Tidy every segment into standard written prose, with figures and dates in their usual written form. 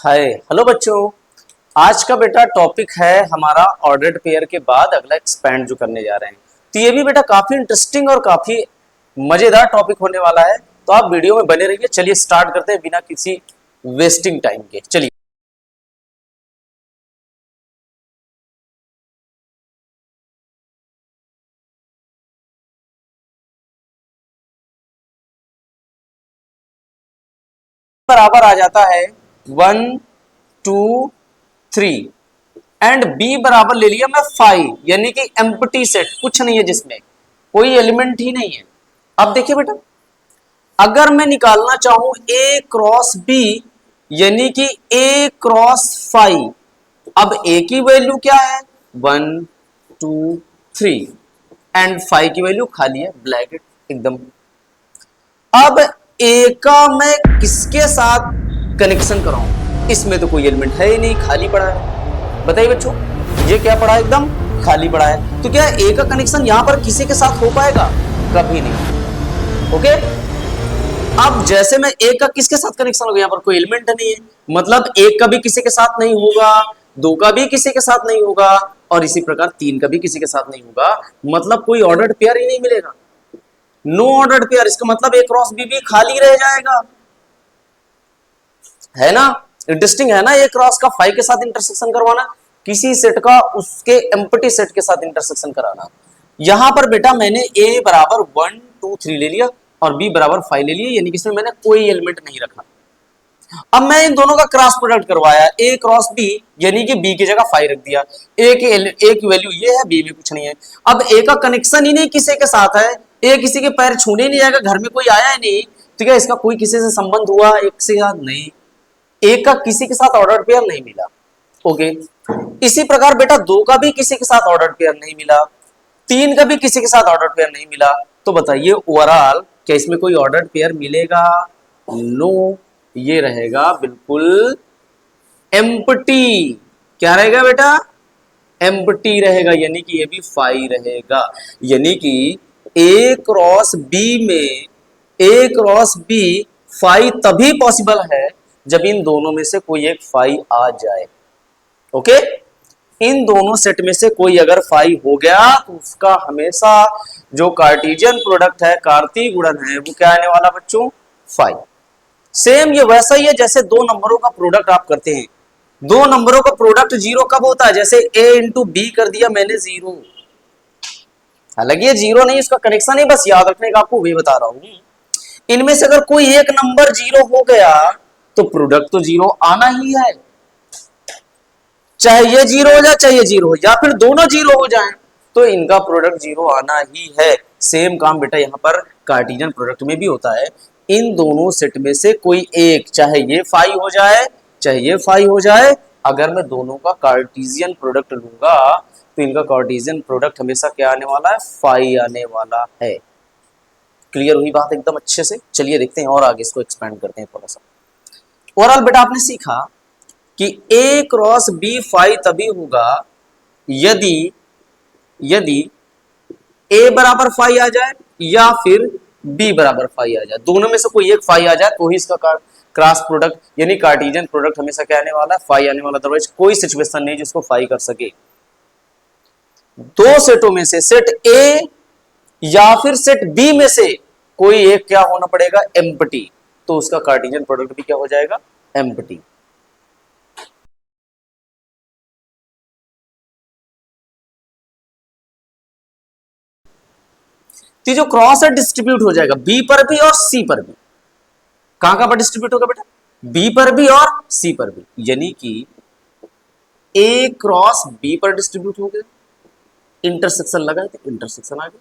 Hi hello बच्चों। आज का बेटा टॉपिक है हमारा ऑर्डर्ड पेयर के बाद अगला एक्सपेंड जो करने जा रहे हैं। तो ये भी बेटा काफी इंटरेस्टिंग और काफी मजेदार टॉपिक होने वाला है। तो आप वीडियो में बने रहिए। चलिए स्टार्ट करते हैं बिना किसी वेस्टिंग टाइम के। चलिए बराबर आ जाता है 1 2 3 एंड बी बराबर ले लिया मैं 5, यानी कि एम्प्टी सेट, कुछ नहीं है जिसमें कोई एलिमेंट ही नहीं है। अब देखिए बेटा, अगर मैं निकालना चाहूं ए क्रॉस बी यानी कि ए क्रॉस 5, अब ए की वैल्यू क्या है 1 2 3 एंड 5 की वैल्यू खाली है, ब्लैकेट एकदम। अब ए का मैं किसके साथ कनेक्शन कराऊं? इसमें तो कोई एलिमेंट है ही नहीं, खाली पड़ा है। बताइए बच्चों, ये क्या पड़ा है? एकदम खाली पड़ा है। तो क्या ए का कनेक्शन यहां पर किसी के साथ हो पाएगा? कभी नहीं। ओके, अब जैसे मैं एक का किसके साथ कनेक्शन होगा, यहाँ पर कोई एलिमेंट नहीं है, मतलब एक का भी किसी के साथ नहीं होगा, दो का भी किसी के साथ नहीं होगा, और इसी प्रकार तीन का भी किसी के साथ नहीं होगा। मतलब कोई ऑर्डर्ड पेयर ही नहीं मिलेगा। नो ऑर्डर्ड पेयर, इसका मतलब ए क्रॉस बी भी खाली रह जाएगा। है ना? इंटरेस्टिंग है ना? ए क्रॉस का 5 के साथ इंटरसेक्शन करवाना, किसी सेट का उसके एम्प्टी सेट के साथ इंटरसेक्शन कराना। यहां पर बेटा मैंने ए बराबर 1 2 3 ले लिया और बी बराबर 5 ले लिया, यानी कि इसमें मैंने कोई एलिमेंट नहीं रखा। अब मैं इन दोनों का क्रॉस प्रोडक्ट करवाया, ए क्रॉस बी, यानी कि बी की जगह 5 रख दिया। ए की वैल्यू ये है, बी में कुछ नहीं है। अब ए का कनेक्शन ही नहीं किसी के साथ है, ए किसी के पैर छूने ही नहीं जाएगा, घर में कोई आया ही नहीं, तो क्या इसका कोई किसी से संबंध हुआ एक से साथ? नहीं। एक का किसी के साथ ऑर्डर पेयर नहीं मिला। ओके, इसी प्रकार बेटा दो का भी किसी के साथ ऑर्डर पेयर नहीं मिला, तीन का भी किसी के साथ ऑर्डर पेयर नहीं मिला। तो बताइए ओवरऑल क्या इसमें कोई ऑर्डर पेयर मिलेगा? नो, ये रहेगा बिल्कुल एम्प्टी। क्या रहेगा बेटा? एम्प्टी रहेगा, यानी कि ये भी 5 रहेगा। यानी कि ए क्रॉस बी में ए क्रॉस बी 5 तभी पॉसिबल है जब इन दोनों में से कोई एक 5 आ जाए। ओके, इन दोनों सेट में से कोई अगर 5 हो गया तो उसका हमेशा जो कार्टेशियन प्रोडक्ट है, कार्तीय गुणन है, वो क्या आने वाला बच्चों? 5। सेम ये वैसा ही है जैसे दो नंबरों का प्रोडक्ट आप करते हैं। दो नंबरों का प्रोडक्ट जीरो कब होता है? जैसे a इंटू बी कर दिया मैंने जीरो। हालांकि ये जीरो नहीं, इसका कनेक्शन ही बस याद रखने का आपको वे बता रहा हूं। इनमें से अगर कोई एक नंबर जीरो हो गया तो प्रोडक्ट तो जीरो आना ही है, चाहे ये जीरो हो जाए चाहे ये जीरो हो, या फिर दोनों जीरो हो जाए तो इनका प्रोडक्ट जीरो आना ही है। सेम काम बेटा यहां पर कार्टेशियन प्रोडक्ट में भी होता है। इन दोनों सेट में से कोई एक, चाहे ये 5 हो जाए चाहे ये 5 हो जाए, अगर मैं दोनों का कार्टेशियन प्रोडक्ट लूंगा तो इनका कार्टेशियन प्रोडक्ट हमेशा क्या आने वाला है? 5 आने वाला है। क्लियर हुई बात एकदम अच्छे से? चलिए देखते हैं और आगे इसको एक्सपेंड करते हैं थोड़ा सा। ओवरऑल बेटा आपने सीखा कि ए क्रॉस बी 5 तभी होगा यदि यदि ए बराबर 5 आ जाए या फिर बी बराबर 5 आ जाए। दोनों में से कोई एक 5 आ जाए तो ही इसका क्रॉस प्रोडक्ट यानी कार्टेशियन प्रोडक्ट हमेशा क्या आने वाला है? 5 आने वाला। अदरवाइज कोई सिचुएशन नहीं जिसको 5 कर सके। दो सेटों में से सेट ए या फिर सेट बी में से कोई एक क्या होना पड़ेगा? एम्प्टी। तो उसका कार्टेशियन प्रोडक्ट भी क्या हो जाएगा? एम्प्टी। तो जो क्रॉस है डिस्ट्रीब्यूट हो जाएगा बी पर भी और सी पर भी। कहां पर डिस्ट्रीब्यूट होगा बेटा? बी पर भी और सी पर भी, यानी कि ए क्रॉस बी पर डिस्ट्रीब्यूट हो गया, इंटरसेक्शन लगा तो इंटरसेक्शन आ गया,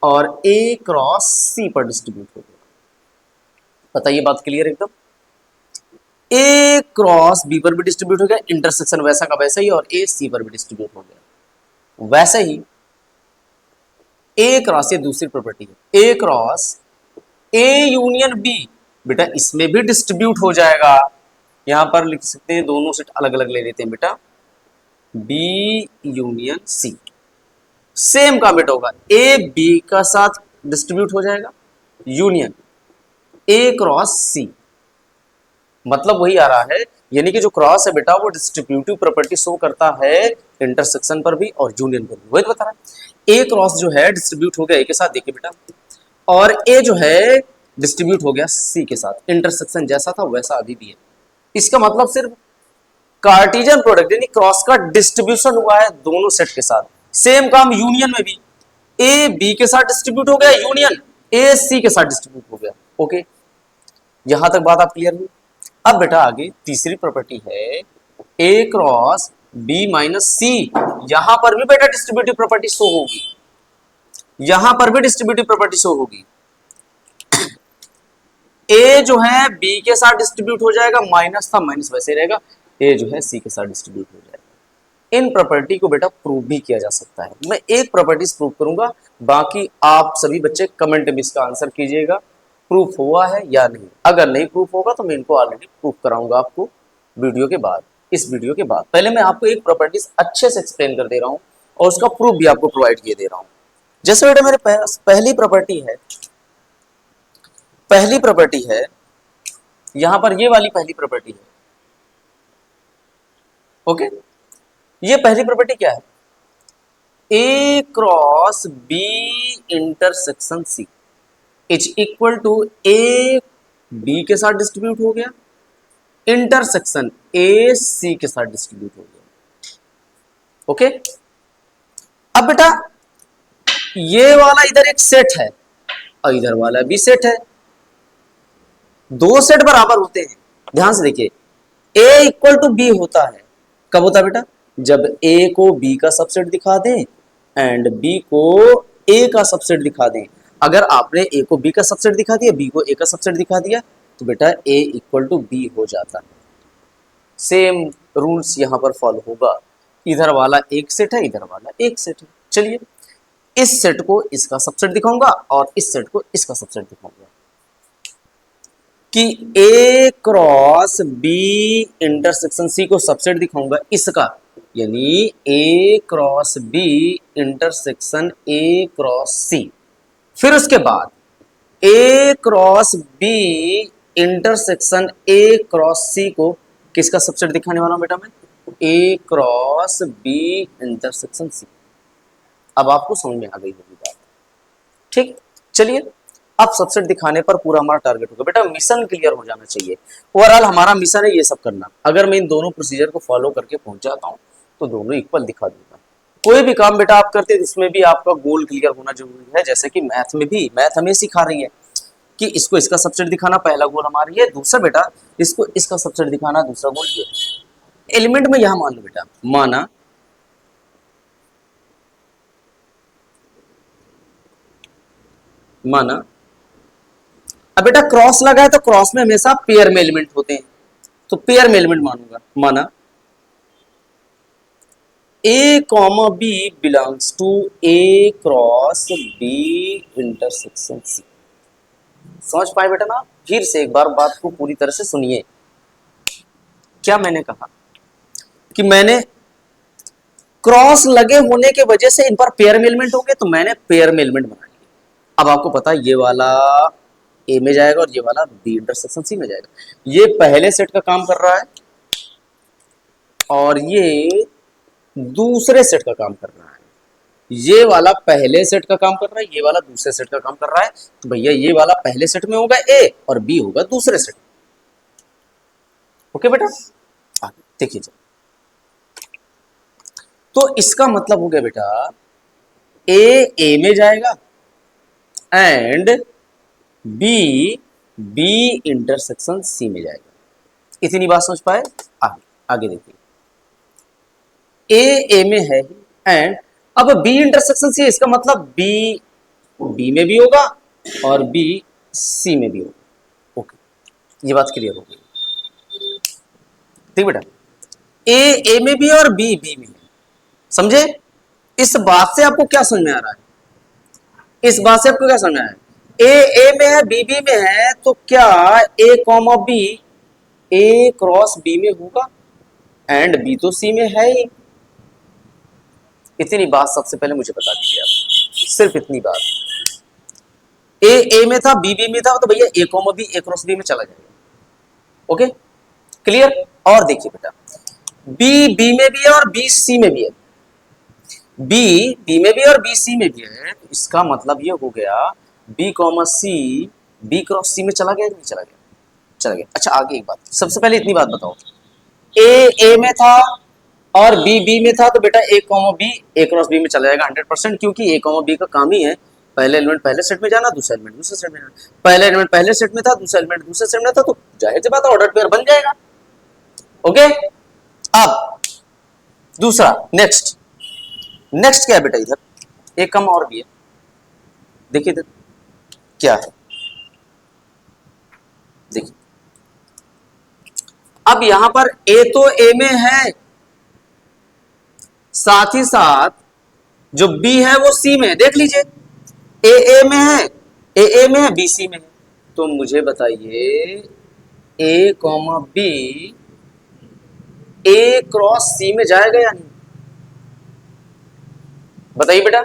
और ए क्रॉस सी पर डिस्ट्रीब्यूट हो गया। बताइए बात क्लियर एकदम? ए क्रॉस बी पर भी डिस्ट्रीब्यूट हो गया, इंटरसेक्शन वैसा का वैसा ही, और ए सी पर भी डिस्ट्रीब्यूट हो गया वैसे ही। ए क्रॉस, ये दूसरी प्रॉपर्टी है, A cross A union B, बेटा इसमें भी डिस्ट्रीब्यूट हो जाएगा। यहां पर लिख सकते हैं, दोनों सेट अलग अलग ले लेते हैं बेटा, बी यूनियन सी। सेम का बेटा होगा, ए बी का साथ डिस्ट्रीब्यूट हो जाएगा, यूनियन ए क्रॉस सी। मतलब वही आ रहा है, यानी कि जो क्रॉस है बेटा वो डिस्ट्रीब्यूटिव प्रॉपर्टी शो करता है इंटरसेक्शन पर भी और यूनियन पर भी, वही तो बता रहा है। ए क्रॉस जो है डिस्ट्रीब्यूट हो गया ए के साथ, देखिए बेटा, और ए जो है डिस्ट्रीब्यूट हो गया सी के साथ। इंटरसेक्शन जैसा था वैसा अभी भी है। इसका मतलब सिर्फ कार्टेशियन प्रोडक्ट यानी क्रॉस का डिस्ट्रीब्यूशन हुआ है दोनों सेट के साथ। सेम काम यूनियन में भी, ए बी के साथ डिस्ट्रीब्यूट हो गया, यूनियन ए सी के साथ डिस्ट्रीब्यूट हो गया। ओके, यहां तक बात आप क्लियर हुई। अब बेटा आगे तीसरी प्रॉपर्टी है ए क्रॉस बी माइनस सी। यहां पर भी बेटा डिस्ट्रीब्यूटिव प्रॉपर्टी शो होगी, यहां पर भी डिस्ट्रीब्यूटिव प्रॉपर्टी शो होगी। ए जो है बी के साथ डिस्ट्रीब्यूट हो जाएगा, माइनस था माइनस वैसे रहेगा, ए जो है सी के साथ डिस्ट्रीब्यूट हो जाएगा। इन प्रॉपर्टी को बेटा प्रूव भी किया जा सकता है। मैं एक प्रॉपर्टीज प्रूव करूंगा, बाकी आप सभी बच्चे कमेंट में इसका आंसर कीजिएगा प्रूफ हुआ है या नहीं। अगर नहीं प्रूफ होगा तो मैं इनको ऑलरेडी प्रूफ कराऊंगा आपको वीडियो के बाद, इस वीडियो के बाद। पहले मैं आपको एक प्रॉपर्टीज अच्छे से एक्सप्लेन कर दे रहा हूं और उसका प्रूफ भी आपको प्रोवाइड किए दे रहा हूं। जैसे बेटा मेरे पास पहली प्रॉपर्टी है, पहली प्रॉपर्टी है यहां पर ये वाली पहली प्रॉपर्टी है। ओके, ये पहली प्रॉपर्टी क्या है? A cross B intersection C is equal to A B के साथ डिस्ट्रीब्यूट हो गया, इंटरसेक्शन ए सी के साथ डिस्ट्रीब्यूट हो गया। ओके, अब बेटा ये वाला इधर एक सेट है और इधर वाला भी सेट है, दो सेट बराबर होते हैं। ध्यान से देखिए, ए इक्वल टू बी होता है कब होता है बेटा? जब ए को बी का सबसेट दिखा दें एंड बी को ए का सबसेट दिखा दें। अगर आपने ए को बी का सबसेट दिखा दिया, बी को ए का सबसेट दिखा दिया, तो बेटा ए इक्वल टू बी हो जाता है। सेम रूल्स यहां पर फॉलो होगा, इधर वाला एक सेट है, इधर वाला एक सेट है। चलिए इस सेट को इसका सबसेट दिखाऊंगा और इस सेट को इसका सबसेट दिखाऊंगा कि A cross B intersection C को सबसेट दिखाऊंगा इसका, यानी A cross B intersection A cross C. फिर उसके बाद A cross B intersection A cross C को किसका सबसेट दिखाने वाला हूं बेटा मैं? A cross B intersection C. अब आपको समझ में आ गई होगी बात, ठीक। चलिए अब सबसेट दिखाने पर पूरा हमारा टारगेट होगा बेटा, मिशन क्लियर हो जाना चाहिए। ओवरऑल हमारा मिशन है ये सब करना। अगर मैं इन दोनों प्रोसीजर को फॉलो करके पहुंच जाता हूं तो दोनों इक्वल दिखा दूंगा। कोई भी काम बेटा आप करते हैं इसमें भी आपका गोल क्लियर होना जरूरी है। जैसे कि मैथ में भी, मैथ हमें सिखा रही है कि इसको इसका सबसेट दिखाना पहला गोल हमारा ये, दूसरा बेटा इसको इसका सबसेट दिखाना दूसरा गोल ये। एलिमेंट में यहां मान लो बेटा, माना अब बेटा क्रॉस लगा है तो क्रॉस में हमेशा पेयर में एलिमेंट होते हैं, तो पेयर में एलिमेंट मानूंगा। माना A comma B belongs to A cross B intersection C. समझ पाए बेटा ना? फिर से एक बार बात को पूरी तरह से सुनिए। क्या मैंने कहा कि मैंने क्रॉस लगे होने के वजह से इन पर पेयर में एलिमेंट होंगे, तो मैंने पेयर में एलिमेंट बना लिया। अब आपको पता है ये वाला ए में जाएगा और ये वाला बी इंटरसेक्शन सी में जाएगा। ये पहले सेट का काम कर रहा है और ये दूसरे सेट का काम कर रहा है। ये वाला पहले सेट का काम कर रहा है, ये वाला दूसरे सेट का काम कर रहा है। तो भैया ये वाला पहले सेट में होगा ए और बी होगा दूसरे सेट में। ओके बेटा, देखिए तो इसका मतलब हो गया बेटा ए में जाएगा and B B intersection C में जाएगा। इतनी बात समझ पाए? आगे आगे देखिए, ए में है एंड अब बी इंटरसेक्शन सी, इसका मतलब बी बी में भी होगा और बी सी में भी होगा। ओके, ये बात क्लियर हो गई, ठीक बेटा। ए में भी और बी में है, समझे? इस बात से आपको क्या समझ में आ रहा है? इस बात से आपको क्या समझ में आया? ए में है बी में है, तो क्या ए comma B A cross B में होगा एंड बी तो सी में है ही। इतनी बात सबसे पहले मुझे बता दीजिए आप, सिर्फ इतनी बात। ए में था बी में था, तो भैया ए comma B A cross B में चला जाएगा। Okay, clear. और देखिए बेटा, बी बी में भी है और बी सी में भी है, बी बी में भी और बी सी में भी है, तो इसका मतलब ये हो गया B comma C B cross C में चला गया नहीं चला गया, चला गया। अच्छा आगे एक बात, सबसे पहले इतनी बात बताओ, ए में था और बी बी में था, तो बेटा ए comma B A cross B में चला जाएगा 100%, क्योंकि ए कॉमा बी का काम ही है पहले एलिमेंट पहले सेट में जाना, दूसरा एलिमेंट दूसरे सेट में जाना। पहले एलिमेंट पहले सेट में था, दूसरा एलिमेंट दूसरे सेट में था, तो जाहिर सी बात है ऑर्डर पेयर बन जाएगा। ओके, अब दूसरा नेक्स्ट, नेक्स्ट क्या है बेटा, इधर एक कम और भी है, देखिए इधर क्या है, देखिए अब यहां पर ए तो ए में है, साथ ही साथ जो बी है वो सी में है, देख लीजिए ए में है, ए में है, बी सी में है, तो मुझे बताइए ए comma B A cross C में जाएगा या नहीं, बताइए बेटा।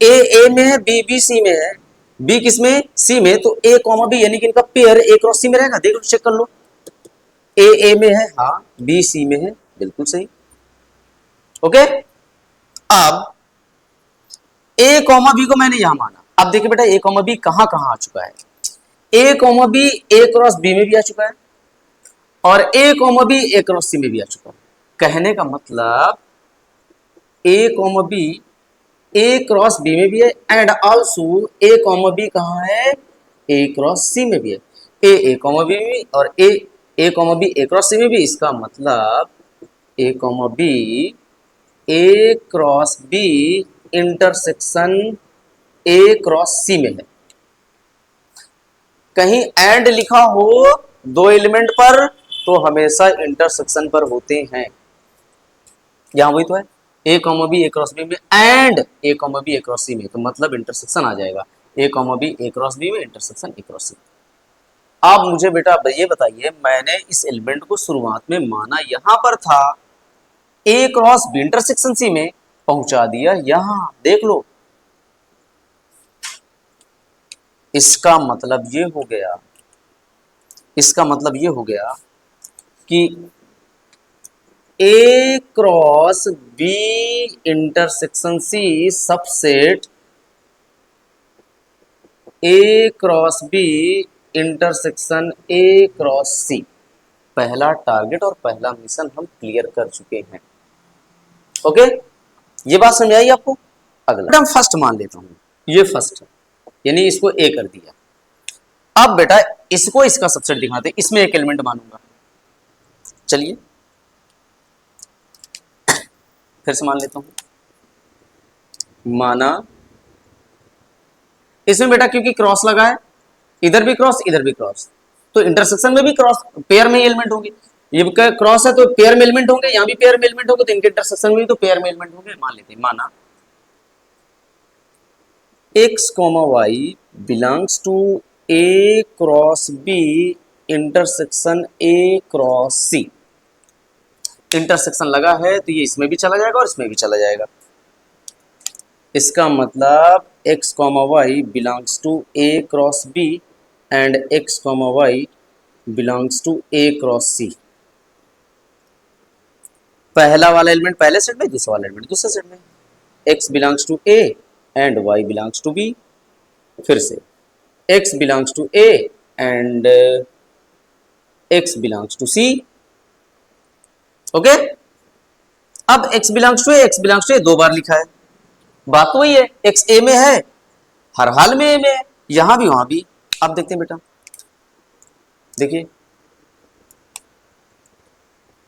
ए में है, बी बी सी में है, बी किस में, सी में, तो ए कॉमा बी यानी कि इनका पेयर ए क्रॉस सी में रहेगा, देख लो चेक कर लो, ए में है, हाँ, बी सी में है, बिल्कुल सही। ओके, अब ए कॉमा बी को मैंने यहां माना, अब देखिए बेटा ए कॉमा बी कहां कहां आ चुका है, A comma B A cross B में भी आ चुका है और A comma B A cross C में भी आ चुका है। कहने का मतलब A comma B A cross B में भी है and also A comma B कहां है, ए क्रॉस सी में भी है, ए कॉमा बी में और A comma B A cross C में भी, इसका मतलब A comma B A cross B intersection A cross C में है। कहीं एंड लिखा हो दो एलिमेंट पर तो हमेशा इंटरसेक्शन पर होते हैं, यहां वही तो है, A comma B A cross B में and A comma B A cross C में, तो मतलब इंटरसेक्शन आ जाएगा, A comma B A cross B में इंटरसेक्शन ए क्रॉस सी। आप मुझे बेटा ये बताइए, मैंने इस एलिमेंट को शुरुआत में माना यहां पर था, A cross B intersection C में, पहुंचा दिया यहां, देख लो, इसका मतलब ये हो गया, इसका मतलब ये हो गया कि A cross B intersection C subset A cross B intersection A cross C, पहला टारगेट और पहला मिशन हम क्लियर कर चुके हैं। ओके, ये बात समझ आई आपको। अगला हम फर्स्ट मान लेता हूं, ये फर्स्ट है यानी इसको ए कर दिया, अब बेटा इसको इसका सबसेट दिखाते, इसमें एक एलिमेंट मानूंगा, चलिए फिर से मान लेता हूं, माना इसमें बेटा क्योंकि क्रॉस लगा है, इधर भी क्रॉस इधर भी क्रॉस, तो इंटरसेक्शन में भी क्रॉस, पेयर में एलिमेंट होंगे, ये क्रॉस है तो पेयर में एलिमेंट होंगे, यहां भी पेयर में एलिमेंट होंगे, तो इनके इंटरसेक्शन में भी तो पेयर में एलिमेंट होंगे। मान लेते हैं, माना x, y belongs to a cross b intersection a cross c, intersection लगा है तो ये इसमें भी चला जाएगा और इसमें भी चला जाएगा, इसका मतलब x, y belongs to a cross b and x, y belongs to a cross c, पहला वाला एलिमेंट पहले सेट में, दूसरा वाला एलिमेंट दूसरे सेट में, x belongs to a and y belongs to b, फिर से x belongs to a and x belongs to c। Okay, अब x belongs to a, x belongs to a दो बार लिखा है, बात तो वही है, x a में है, हर हाल में a में है, यहां भी वहां भी। अब देखते हैं बेटा, देखिए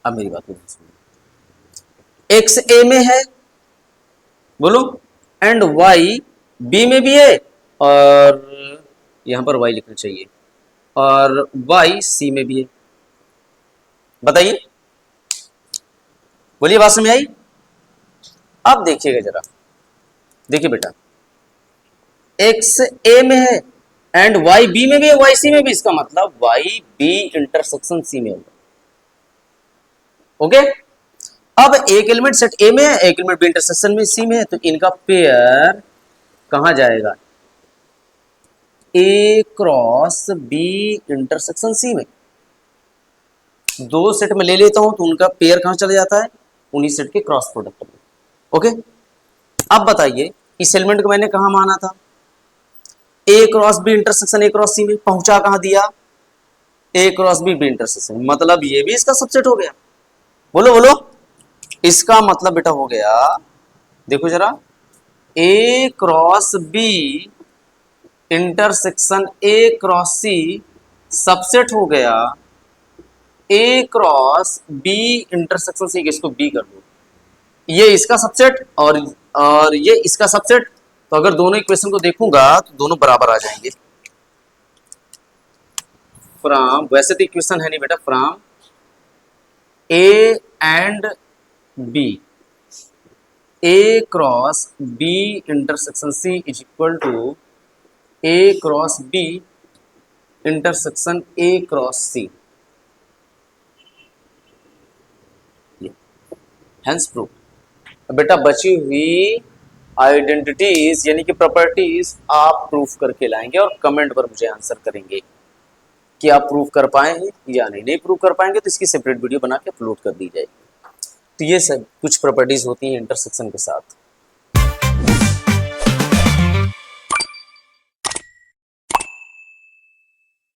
अब मेरी बात को सुनिए, x a में है, बोलो, एंड y b में भी है, और यहां पर y लिखना चाहिए, और y c में भी है, बताइए, बोलिए बात समझ आई। अब देखिएगा जरा, देखिए बेटा x a में है एंड y b में भी है, y c में भी, इसका मतलब y b इंटरसेक्शन c में होगा। ओके, अब एक एलिमेंट सेट a में है, एक एलिमेंट b इंटरसेक्शन में c में है, तो इनका पेयर कहां जाएगा, a cross b intersection c में, दो सेट में ले लेता हूं तो उनका पेयर कहां चला जाता है, उन्हीं सेट के क्रॉस प्रोडक्ट में। ओके, अब बताइए इस एलिमेंट को मैंने कहां माना था, A cross B intersection A cross C में, पहुंचा कहां दिया, A cross B B intersection, मतलब ये भी इसका सबसेट हो गया। बोलो बोलो, इसका मतलब बेटा हो गया, देखो जरा, A cross B intersection A cross C subset हो गया A cross B intersection C, इसको बी कर दो, ये इसका सबसेट और ये इसका सबसेट। तो अगर दोनों इक्वेशन को देखूंगा तो दोनों बराबर आ जाएंगे। फ्रॉम, वैसे तो इक्वेशन है नहीं बेटा, from A and B, A cross B intersection C is equal to A cross B intersection A cross C, hence proof. बेटा बची हुई आइडेंटिटीज यानी कि प्रॉपर्टीज आप प्रूफ करके लाएंगे और कमेंट पर मुझे आंसर करेंगे कि आप प्रूफ कर पाए हैं या नहीं। नहीं प्रूफ कर पाएंगे तो इसकी सेपरेट वीडियो बना के अपलोड कर दी जाएगी। तो ये सब कुछ प्रॉपर्टीज होती हैं इंटरसेक्शन के साथ।